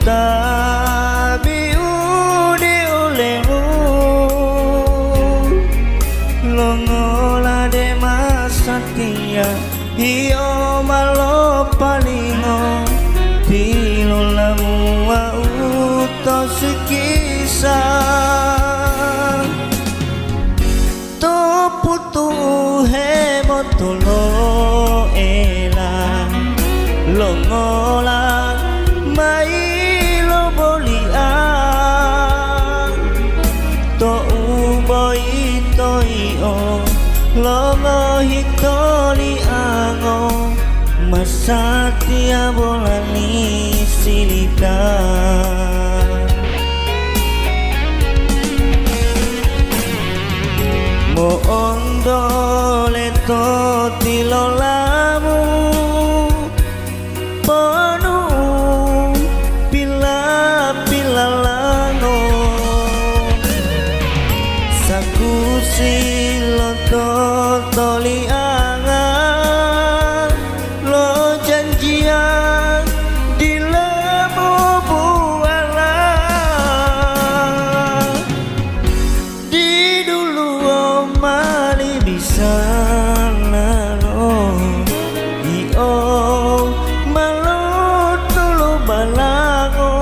tabi ude olemu longola de masatia iyo malo palingo tilo lamu auto sikisa to putu he motolo ela longola mai lo bolian to uboi toio longo hitori ango masatia bolani silita mo ondo leto tilolamu ponu pila pila lango saku siloto toli angan lo janjian di lemu buala di dulu mali bisa lalo di malo tulu balango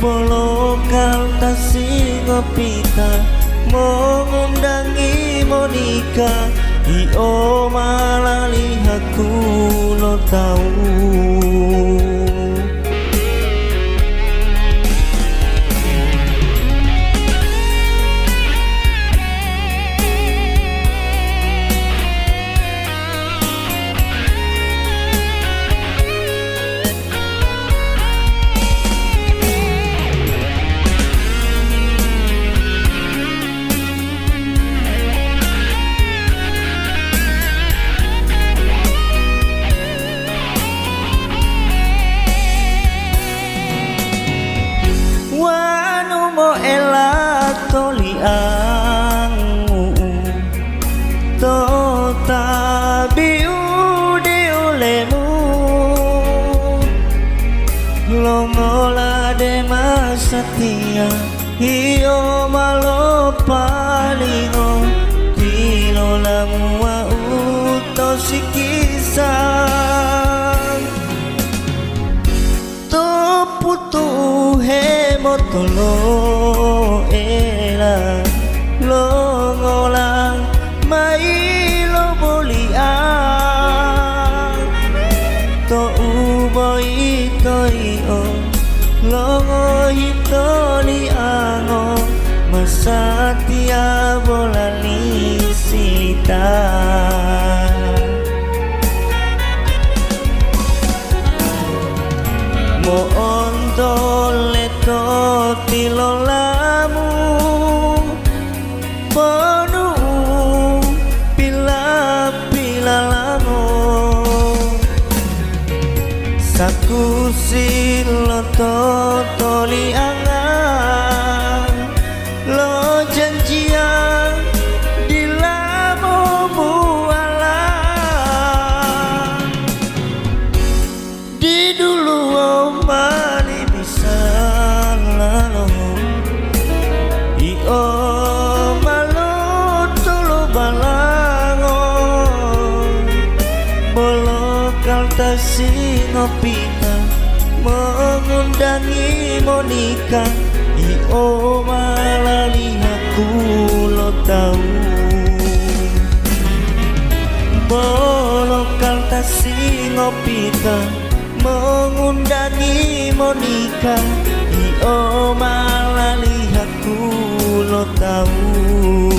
bolokal tasingo pita mengundangi Monika io malali aku lo tahu toliangu to tabi ude olemu longola de masatia iyo malo palingo tilo lamu auto sikisa to putu he motolo ela longolang mai lo bolian to uboi toio longo hitoli ango masatia bolani sita mo ondo leto tilolamu ponu pila pila lamo saku siloto toli angan lo janjian di lamo buala di dulu mani bisa lalu io malo tulu balango bolokal tasingo pita mengundangi Monika io malali aku lo tahu bolokal tasingo pita mengundangi Monika io malali aku lo tahu